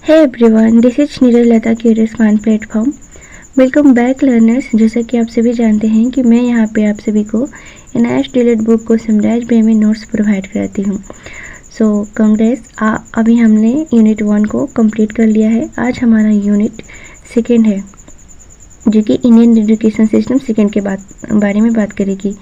Hey everyone, this is Neeraj Lata curious mind platform. Welcome back learners. जैसा कि आप सभी जानते हैं कि मैं यहाँ पे आप सभी को एनआईएस डिलीट बुक को समराइज वे में नोट्स प्रोवाइड कराती हूँ। सो कमरेस अभी हमने यूनिट 1 को कंप्लीट कर लिया है। आज हमारा यूनिट 2 है जो कि इंडियन एजुकेशन सिस्टम सेकेंड के बारे में बात करेगी।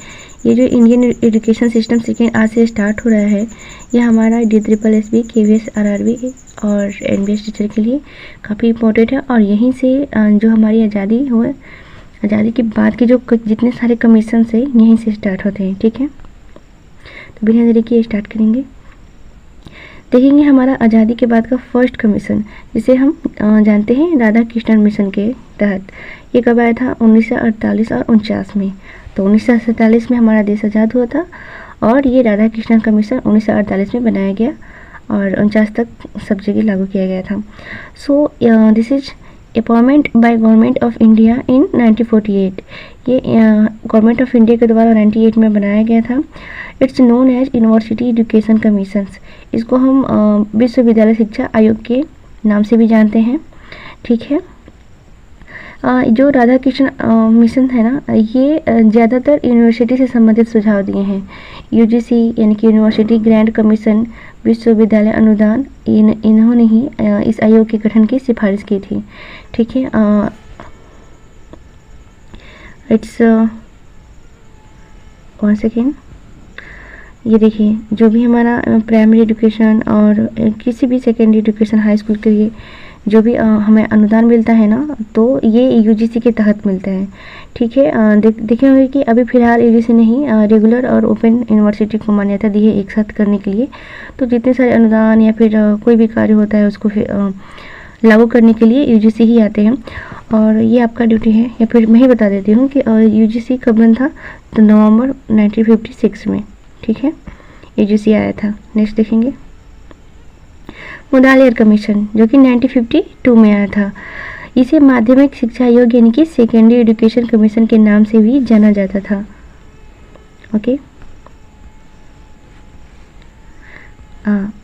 ये जो इंडियन एजुकेशन सिस्टम सेकेंड आज से स्टार्ट हो रहा है, यह हमारा DSSB, KVS, RRB और NBS टीचर के लिए काफ़ी इम्पोर्टेंट है। और यहीं से जो हमारी आज़ादी के बाद के जो जितने सारे कमीशन है यहीं से स्टार्ट होते हैं। ठीक है, तो बिना देरी किए स्टार्ट करेंगे। देखेंगे हमारा आज़ादी के बाद का फर्स्ट कमीशन, जिसे हम जानते हैं राधा कृष्णन मिशन के तहत। ये कब आया था? 1948 और 49 में। तो 1947 में हमारा देश आज़ाद हुआ था और ये राधा कृष्णन कमीशन 1948 में बनाया गया और 49 तक सब जगह लागू किया गया था। So this is appointment by government of India in 1948। ये गवर्नमेंट ऑफ इंडिया के द्वारा 98 में बनाया गया था। It's known as university education commissions. इसको हम विश्वविद्यालय शिक्षा आयोग के नाम से भी जानते हैं। ठीक है, जो राधा कृष्ण मिशन है ना, ये ज़्यादातर यूनिवर्सिटी से संबंधित सुझाव दिए हैं। UGC यानी कि यूनिवर्सिटी ग्रांट कमीशन, विश्वविद्यालय अनुदान, इन्होंने ही इस आयोग के गठन की सिफारिश की थी। ठीक है, इट्स 1 सेकेंड। ये देखिए, जो भी हमारा प्राइमरी एजुकेशन और किसी भी सेकेंडरी एजुकेशन हाई स्कूल के लिए जो भी हमें अनुदान मिलता है ना, तो ये UGC के तहत मिलता है। ठीक है, देखे होंगे कि अभी फ़िलहाल UGC ने ही रेगुलर और ओपन यूनिवर्सिटी को मान्यता दी है एक साथ करने के लिए। तो जितने सारे अनुदान या फिर कोई भी कार्य होता है उसको लागू करने के लिए UGC ही आते हैं। और ये आपका ड्यूटी है, या फिर मैं ही बता देती हूँ कि UGC कब बंद था? तो नवंबर 1956 में। ठीक है, UGC आया था। नेक्स्ट देखेंगे मुदालियर कमीशन, जो कि 1952 में आया था। इसे माध्यमिक शिक्षा आयोग यानी कि सेकेंडरी एजुकेशन कमीशन के नाम से भी जाना जाता था। ओके,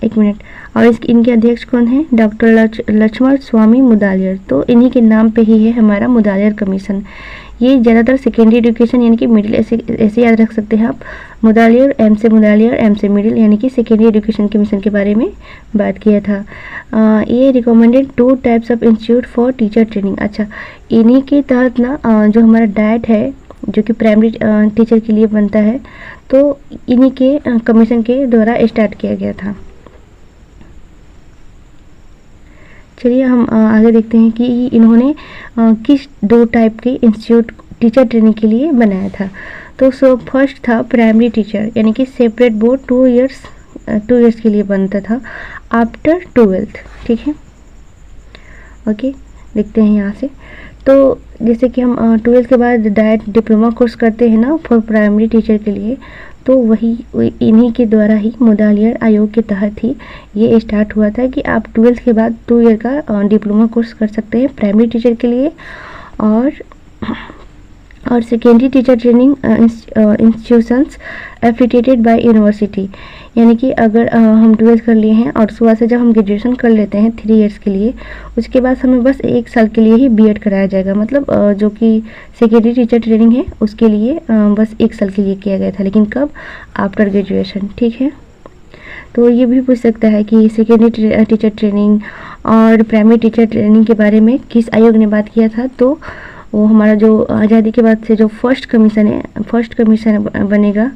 एक मिनट। और इनके अध्यक्ष कौन है? डॉक्टर लक्ष्मण स्वामी मुदालियर। तो इन्हीं के नाम पे ही है हमारा मुदालियर कमीशन। ये ज़्यादातर सेकेंडरी एजुकेशन यानी कि मिडिल ऐसे याद रख सकते हैं आप। मुदालियर, M से मुदालियर, M से मिडिल यानी कि सेकेंडरी एजुकेशन कमीशन के बारे में बात किया था। ये recommended 2 types of institute for teacher training. अच्छा, इन्हीं के तहत ना जो हमारा डाइट है जो कि प्राइमरी टीचर के लिए बनता है, तो इन्हीं के कमीशन के द्वारा स्टार्ट किया गया था। चलिए हम आगे देखते हैं कि इन्होंने किस 2 टाइप के इंस्टीट्यूट टीचर ट्रेनिंग के लिए बनाया था। तो फर्स्ट था प्राइमरी टीचर यानी कि सेपरेट बोर्ड 2 इयर्स के लिए बनता था आफ्टर 12th। ठीक है, ओके, देखते हैं यहाँ से। तो जैसे कि हम 12th के बाद डायरेक्ट डिप्लोमा कोर्स करते हैं ना फॉर प्राइमरी टीचर के लिए, तो वही इन्हीं के द्वारा ही मुदालियर आयोग के तहत ही ये स्टार्ट हुआ था कि आप 12th के बाद 2 ईयर का डिप्लोमा कोर्स कर सकते हैं प्राइमरी टीचर के लिए। और secondary teacher training institutions affiliated by university, यानी कि अगर हम 12th कर लिए हैं और सुबह से जब हम ग्रेजुएशन कर लेते हैं 3 इयर्स के लिए, उसके बाद हमें बस 1 साल के लिए ही B.Ed कराया जाएगा। मतलब जो कि सेकेंडरी टीचर ट्रेनिंग है उसके लिए बस 1 साल के लिए किया गया था, लेकिन कब? After graduation. ठीक है, तो ये भी पूछ सकता है कि सेकेंडरी टीचर ट्रेनिंग और प्राइमरी टीचर ट्रेनिंग के बारे में किस आयोग ने बात किया था। तो वो हमारा जो आज़ादी के बाद से जो फर्स्ट कमीशन बनेगा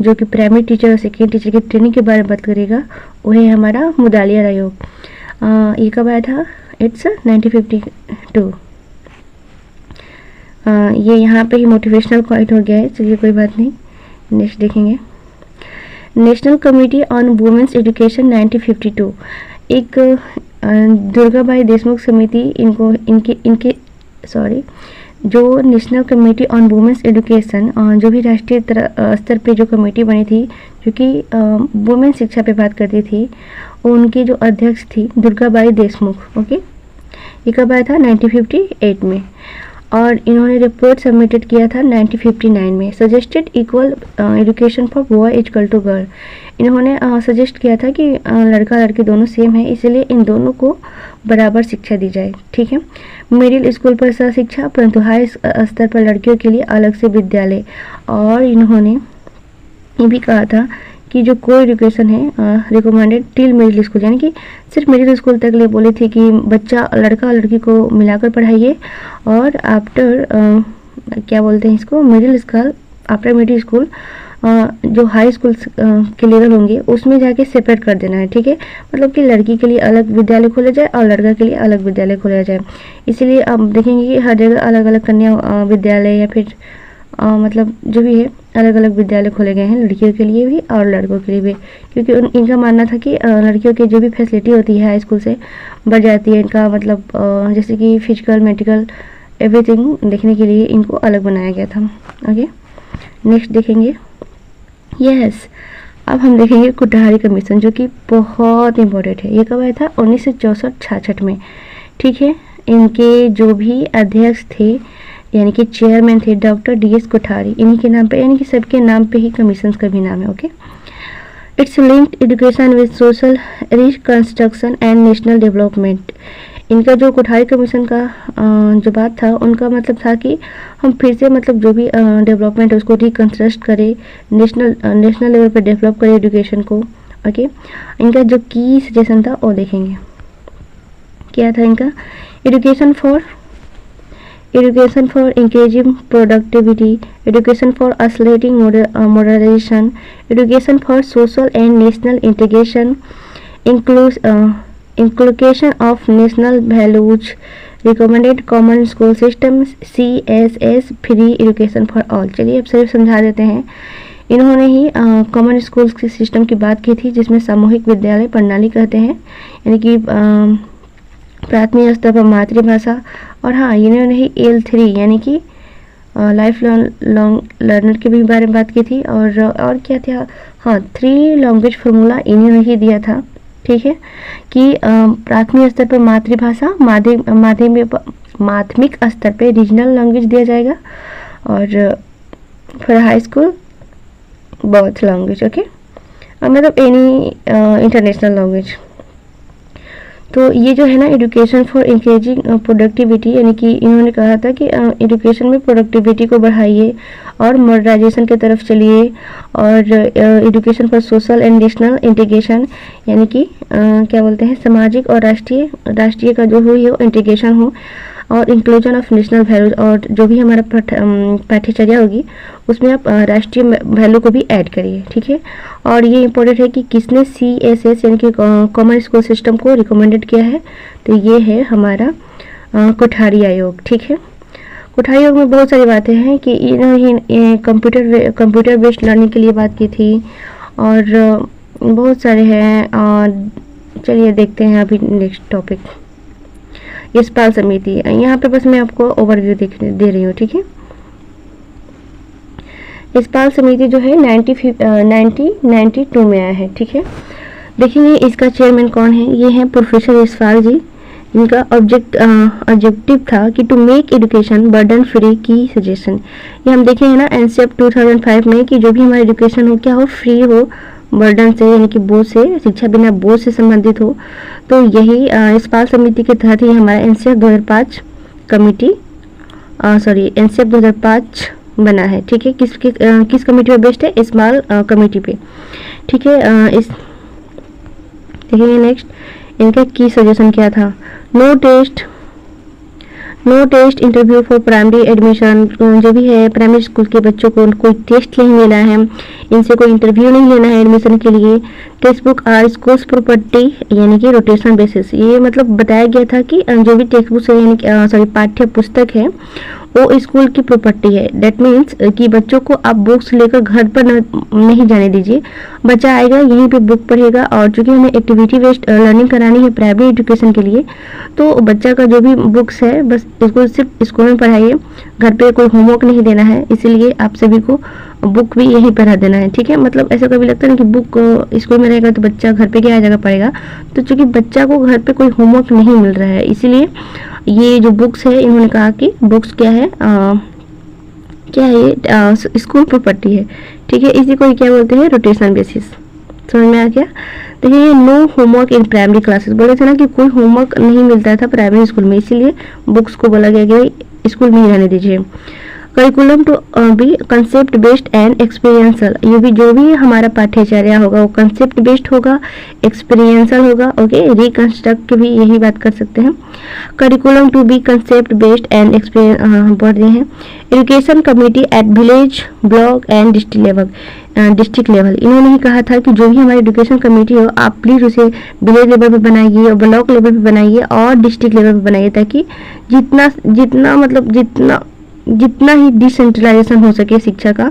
जो कि प्राइमरी टीचर और सेकेंड टीचर की ट्रेनिंग के बारे में बात करेगा, वो है हमारा मुदालियर आयोग। ये कब आया था? इट्स 1952। ये यहाँ पे ही मोटिवेशनल पॉइंट हो गया है, चलिए कोई बात नहीं। नेक्स्ट देखेंगे national committee on women's education 1952। एक दुर्गाबाई देशमुख समिति जो national committee on women's education, जो भी राष्ट्रीय स्तर पे जो कमेटी बनी थी जो कि वुमेन शिक्षा पे बात करती थी, उनकी जो अध्यक्ष थी दुर्गाबाई देशमुख। ओके, ये कब आया था? 1958 में। और इन्होंने रिपोर्ट सबमिटेड किया था 1959 में। Suggested equal education for boy equal to girl, इन्होंने सजेस्ट किया था कि लड़का लड़की दोनों सेम है, इसलिए इन दोनों को बराबर शिक्षा दी जाए। ठीक है। मिडिल स्कूल पर शिक्षा, परंतु हाई स्तर पर लड़कियों के लिए अलग से विद्यालय। और इन्होंने ये भी कहा था कि जो को एजुकेशन है रिकमेंडेड टिल मिडिल स्कूल, यानी कि सिर्फ मिडिल स्कूल तक ले बोली थी कि बच्चा लड़का लड़की को मिलाकर पढ़ाइए, और आफ्टर क्या बोलते हैं इसको, middle school, after middle school जो हाई स्कूल के लेवल होंगे उसमें जाके सेपरेट कर देना है। ठीक है। मतलब कि लड़की के लिए अलग विद्यालय खोला जाए और लड़का के लिए अलग विद्यालय खोला जाए। इसीलिए आप देखेंगे कि हर जगह अलग अलग कन्या विद्यालय या फिर मतलब जो भी है अलग अलग विद्यालय खोले गए हैं, लड़कियों के लिए भी और लड़कों के लिए भी, क्योंकि इनका मानना था कि लड़कियों की जो भी फैसिलिटी होती है हाई स्कूल से बढ़ जाती है। इनका मतलब जैसे कि फिजिकल मेडिकल एवरीथिंग देखने के लिए इनको अलग बनाया गया था। ओके, नेक्स्ट देखेंगे। यस, अब हम देखेंगे कोठारी कमीशन, जो कि बहुत इम्पोर्टेंट है। ये कब आया था? 1964-66 में। ठीक है। इनके जो भी अध्यक्ष थे यानी कि चेयरमैन थे डॉक्टर DS कोठारी, इन्हीं के नाम पे, यानी कि सबके नाम पे ही कमीशन का भी नाम है। Okay. It's linked education with social reconstruction and national development. इनका जो कोठारी कमीशन का जो बात था, उनका मतलब था कि हम फिर से मतलब जो भी डेवलपमेंट है उसको रिकंस्ट्रक्ट करें, नेशनल लेवल पे डेवलप करें एजुकेशन को। ओके। इनका जो की सजेशन था वो देखेंगे क्या था इनका। Education for increasing productivity, education for accelerating modernization, education for social and national integration, inculcation of national values, recommended common school system, CSS, free education for all। चलिए अब सिर्फ समझा देते हैं। इन्होंने ही कॉमन स्कूल्स के सिस्टम की बात की थी, जिसमें सामूहिक विद्यालय प्रणाली कहते हैं, यानी कि प्राथमिक स्तर पर मातृभाषा। और हाँ, इन्होंने ही L3 यानी कि लाइफ लॉन्ग लर्नर के भी बारे में बात की थी। और क्या था? हाँ, 3 लैंग्वेज फार्मूला इन्होंने ही दिया था। ठीक है। कि प्राथमिक स्तर पर मातृभाषा, माध्यमिक स्तर पे रीजनल लैंग्वेज दिया जाएगा, और फिर high school both language. Okay, मतलब एनी इंटरनेशनल लैंग्वेज। तो ये जो है ना एजुकेशन फॉर इंक्रीजिंग प्रोडक्टिविटी, यानी कि इन्होंने कहा था कि एजुकेशन में प्रोडक्टिविटी को बढ़ाइए और मॉडर्नाइजेशन की तरफ चलिए, और education for social and national integration, यानी कि क्या बोलते हैं, सामाजिक और राष्ट्रीय का जो हो वो इंटीग्रेशन हो, और इंक्लूजन ऑफ नेशनल वैल्यूज, और जो भी हमारा पाठ्यचर्या होगी उसमें आप राष्ट्रीय वैल्यू को भी ऐड करिए। ठीक है। और ये इम्पोर्टेंट है कि किसने CSS यानी कि कॉमन स्कूल सिस्टम को रिकमेंडेड किया है, तो ये है हमारा कोठारी आयोग। ठीक है। कोठारी आयोग में बहुत सारी बातें हैं कि इन्होंने कंप्यूटर बेस्ड लर्निंग के लिए बात की थी, और बहुत सारे हैं। चलिए देखते हैं अभी नेक्स्ट टॉपिक, यशपाल समिति। यहाँ पे बस मैं आपको ओवरव्यू दे रही हूँ। ठीक है। यशपाल समिति जो है 1992 में आया है। ठीक है। देखेंगे इसका चेयरमैन कौन है। ये हैं प्रोफेसर यशपाल जी। इनका ऑब्जेक्टिव था कि to make education burden free की सजेशन। ये हम देखेंगे ना NCEP 2005 में कि जो भी हमारा एजुकेशन हो क्या हो, फ्री हो, बर्डन से यानी कि बोझ से, शिक्षा बिना बोझ से संबंधित हो। तो यही यशपाल समिति के तहत ही हमारा NCEP 2005 कमिटी NCEP 2005 बना है। ठीक है। किस कमेटी पे बेस्ड है? यशपाल कमेटी पे। ठीक है। इस देखिए नेक्स्ट इनका की सजेशन क्या था। No test interview for primary admission, जो भी है प्राइमरी स्कूल के बच्चों को कोई टेस्ट नहीं लेना है, इनसे कोई इंटरव्यू नहीं लेना है एडमिशन के लिए। Text book are schools property, यानी कि रोटेशन बेसिस। ये मतलब बताया गया था कि जो भी टेक्स्ट बुक है यानी कि पाठ्य पुस्तक है वो स्कूल की प्रॉपर्टी है। डेट मीन्स कि बच्चों को आप बुक्स लेकर घर पर नहीं जाने दीजिए, बच्चा आएगा यहीं पे बुक पढ़ेगा। और चूंकि हमें एक्टिविटी बेस्ड लर्निंग करानी है प्राइमरी एजुकेशन के लिए, तो बच्चा का जो भी बुक्स है बस इसको सिर्फ स्कूल में पढ़ाइए, घर पे कोई होमवर्क नहीं देना है। इसीलिए आप सभी को बुक भी यहीं पढ़ा देना है। ठीक है। मतलब ऐसा कभी लगता है कि बुक स्कूल में रहेगा तो बच्चा घर पे क्या जगह पढ़ेगा, तो चूंकि बच्चा को घर पे कोई होमवर्क नहीं मिल रहा है, इसीलिए ये जो बुक्स है इन्होंने कहा कि बुक्स क्या है, क्या है ये स्कूल प्रॉपर्टी है, ठीक है। इसी को क्या बोलते हैं, रोटेशन बेसिस। समझ में आ गया। देखिए ये no homework in primary classes, बोले थे ना कि कोई होमवर्क नहीं मिलता था प्राइमरी स्कूल में, इसीलिए बुक्स को बोला गया कि स्कूल में ही रहने दीजिए। Curriculum to be concept based and experiential, ये भी जो भी हमारा पाठ्यचर्या होगा वो कंसेप्ट बेस्ड होगा, एक्सपीरियंसल होगा। ओके, रिकंस्ट्रक्ट की भी यही बात कर सकते हैं। Curriculum to be concept based and experience पढ़ रहे हैं। Education committee at village, block and district level, इन्होंने ही कहा था कि जो भी हमारी एजुकेशन कमेटी हो आप प्लीज़ उसे विलेज लेवल पे बनाइए और ब्लॉक लेवल पे बनाइए और डिस्ट्रिक्ट लेवल पे बनाइए, ताकि जितना ही डिसेंट्रलाइजेशन हो सके शिक्षा का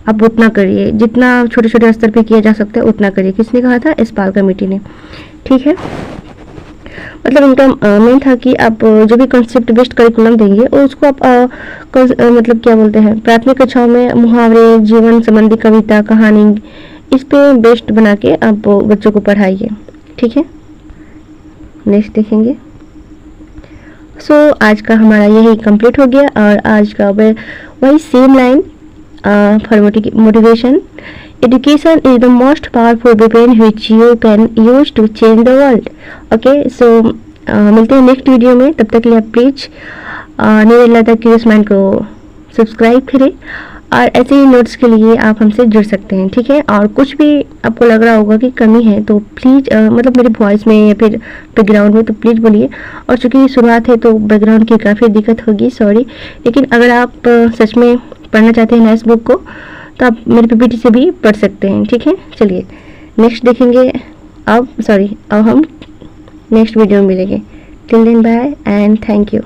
आप उतना करिए, जितना छोटे छोटे स्तर पे किया जा सकता है उतना करिए। किसने कहा था, एस्पाल कमेटी ने, ठीक है। मतलब इनका मेन था कि आप जो भी कंसेप्ट बेस्ड करिकुलम देंगे और उसको आप मतलब क्या बोलते हैं, प्राथमिक कक्षाओं में मुहावरे, जीवन संबंधी कविता, कहानी, इस पे बेस्ड बना के आप बच्चों को पढ़ाइए, ठीक है। नेक्स्ट देखेंगे। सो आज का हमारा यही कंप्लीट हो गया और आज का वही same line for motivation. Education is the most powerful weapon which you can use to change the world. Okay, so मिलते हैं नेक्स्ट वीडियो में। तब तक के लिए आप प्लीज निरलता क्यूरियस माइंड को सब्सक्राइब करें और ऐसे ही नोट्स के लिए आप हमसे जुड़ सकते हैं, ठीक है। और कुछ भी आपको लग रहा होगा कि कमी है तो प्लीज़ मतलब मेरे वॉइस में या फिर बैकग्राउंड में, तो प्लीज़ बोलिए। और चूँकि शुरुआत है तो बैकग्राउंड की काफ़ी दिक्कत होगी, सॉरी। लेकिन अगर आप सच में पढ़ना चाहते हैं इस बुक को तो आप मेरे पीपीटी से भी पढ़ सकते हैं, ठीक है। चलिए नेक्स्ट देखेंगे। अब हम नेक्स्ट वीडियो में मिलेंगे। Till then bye and thank you.